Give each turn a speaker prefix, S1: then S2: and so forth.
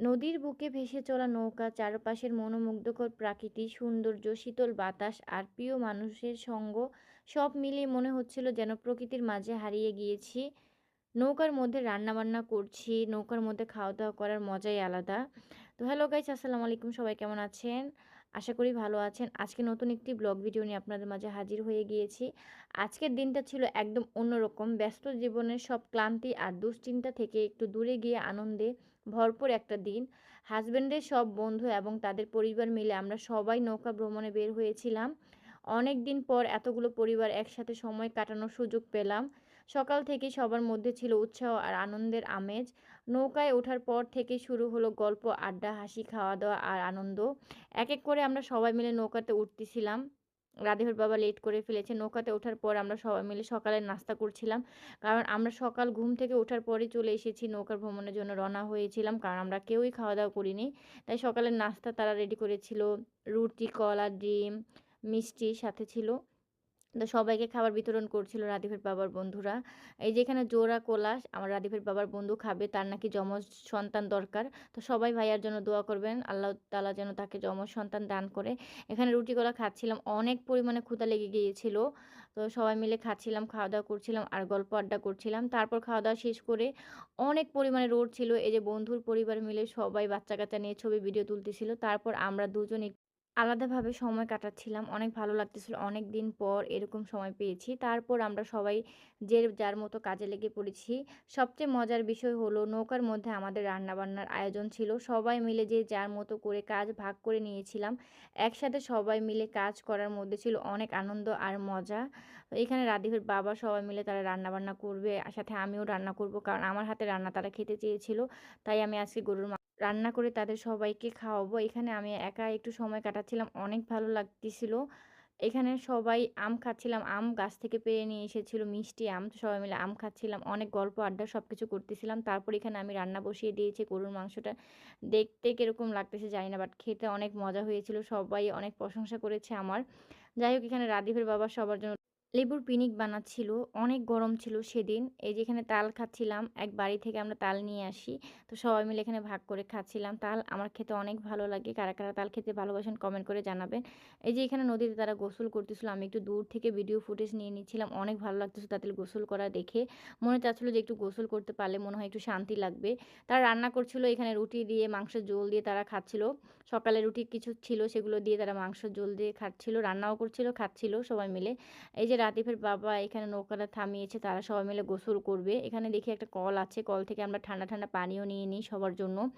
S1: নদীর বুকে ভেসে চলা নৌকা, চারপাশের মনোমুগ্ধকর প্রাকৃতিক সৌন্দর্য, শীতল বাতাস আর প্রিয় মানুষের সঙ্গ সব মিলিয়ে মনে হচ্ছিল যেন প্রকৃতির মাঝে হারিয়ে গিয়েছি। নৌকার মধ্যে রান্নাবান্না করছি, নৌকার মধ্যে খাওয়া-দাওয়া করার মজাই আলাদা। তো হ্যালো গাইস, আসসালামু আলাইকুম। সবাই কেমন আছেন? আশা করি ভালো আছেন। আজকে নতুন একটি ব্লগ ভিডিও নিয়ে আপনাদের মাঝে হাজির হয়ে গিয়েছি। আজকের দিনটা ছিল একদম অন্যরকম। ব্যস্ত জীবনের সব ক্লান্তি আর দুশ্চিন্তা থেকে একটু দূরে গিয়ে আনন্দে ভরপুর একটা দিন। হাসব্যান্ডের সব বন্ধু এবং তাদের পরিবার মিলে আমরা সবাই নৌকা ভ্রমণে বের হয়েছিলাম। অনেকদিন পর এতগুলো পরিবার একসাথে সময় কাটানোর সুযোগ পেলাম। সকাল থেকেই সবার মধ্যে ছিল উৎসাহ আর আনন্দের আমেজ। নৌকায় ওঠার পর থেকে শুরু হলো গল্প, আড্ডা, হাসি, খাওয়া-দাওয়া আর আনন্দ। এক করে আমরা সবাই মিলে নৌকাতে উঠতেছিলাম। রাধিবার বাবা লেট করে ফেলেছে। নৌকাতে ওঠার পর আমরা সবাই মিলে সকালের নাস্তা করছিলাম। কারণ আমরা সকাল ঘুম থেকে ওঠার পরেই চলে এসেছি নৌকা ভ্রমণের জন্য রওনা হয়েছিলাম। কারণ আমরা কেউই খাওয়া-দাওয়া করিনি। তাই সকালের নাস্তা তারা রেডি করেছিল। রুটি, কলা, ডিম, মিষ্টি সাথে ছিল। তো সবাইকে খাবার বিতরণ করছিল রাদীফের বাবার বন্ধুরা। এই যে এখানে জোড়া কোলাস আমার রাদীফের বাবার বন্ধু খাবে। তার নাকি যমজ সন্তান দরকার। তো সবাই ভাইয়ার জন্য দোয়া করবেন। আল্লাহ তাআলা যেন তাকে যমজ সন্তান দান করে। এখানে রুটি কলা খাচ্ছিলাম। অনেক পরিমাণে ক্ষুধা লেগে গিয়েছিল। তো সবাই মিলে খাচ্ছিলাম, খাওয়া-দাওয়া করছিলাম আর গল্প আড্ডা করছিলাম। তারপর খাওয়া-দাওয়া শেষ করে অনেক পরিমাণে রোদ ছিল। এই যে বন্ধুর পরিবার মিলে সবাই বাচ্চা-কাচ্চা নিয়ে ছবি ভিডিও তুলতেছিল। তারপর আমরা দুজন আলাদাভাবে সময় কাটাচ্ছিলাম। অনেক ভালো লাগতেছিল। অনেকদিন পর এরকম সময় পেয়েছি। তারপর আমরা সবাই যে যার মতো কাজে লেগে পড়েছি। সবচেয়ে মজার বিষয় হলো নৌকার মধ্যে আমাদের রান্নাবান্নার আয়োজন ছিল। সবাই মিলে যে যার মতো করে কাজ ভাগ করে নিয়েছিলাম। একসাথে সবাই মিলে কাজ করার মধ্যে ছিল অনেক আনন্দ আর মজা। তো এখানে রাধিবের বাবা সবাই মিলে তারা রান্নাবান্না করবে। আর সাথে আমিও রান্না করব। কারণ আমার হাতের রান্না তারা খেতে চেয়েছিল। তাই আমি আজকে গরুর রান্না করে তাদের সবাইকে খাওয়াবো। এখানে আমি একা একটু সময় কাটাচ্ছিলাম। অনেক ভালো লাগতেছিল। এখানে সবাই আম খাচ্ছিলাম। আম গাছ থেকে পেড়ে নিয়ে এসেছিল মিষ্টি আম। তো সবাই মিলে আম খাচ্ছিলাম। অনেক গল্প আড্ডা সবকিছু করতেছিলাম। তারপর এখানে আমি রান্না বসিয়ে দিয়েছি গরুর মাংসটা। দেখতে কিরকম লাগতেছে জানি না। বাট খেতে অনেক মজা হয়েছিল। সবাই অনেক প্রশংসা করেছে আমার। যাই হোক এখানে রাদীপের বাবা সবার জন্য লেবুর পিনিক বানাচ্ছিল। অনেক গরম ছিল সেদিন। এই যে এখানে তাল খাচ্ছিলাম। এক বাড়ি থেকে আমরা তাল নিয়ে আসি। তো সবাই মিলে এখানে ভাগ করে খাচ্ছিলাম। তাল আমার খেতে অনেক ভালো লাগে। কারা তাল খেতে ভালোবাসেন কমেন্ট করে জানাবেন। এই যে এখানে নদীতে তারা গোসল করতেছিল। আমি একটু দূর থেকে ভিডিও ফুটেজ নিয়ে নিচ্ছিলাম। অনেক ভালো লাগতেছিল তাদের গোসল করা দেখে। মনে চাচ্ছিল যে একটু গোসল করতে পারলে মনে হয় একটু শান্তি লাগবে। তারা রান্না করছিল এখানে রুটি দিয়ে মাংসের ঝোল দিয়ে তারা খাচ্ছিল। সকালে রুটি কিছু ছিল সেগুলো দিয়ে তারা মাংসের ঝোল দিয়ে খাচ্ছিল। রান্নাও করছিল, খাচ্ছিল সবাই মিলে। এই যে রাতিফের বাবা এখানে নৌকাটা থামিয়েছে তারা সবাই মিলে গোসল করবে। এখানে দেখি একটা কল আছে। কল থেকে আমরা ঠান্ডা পানিও নিয়ে নিই সবার জন্য।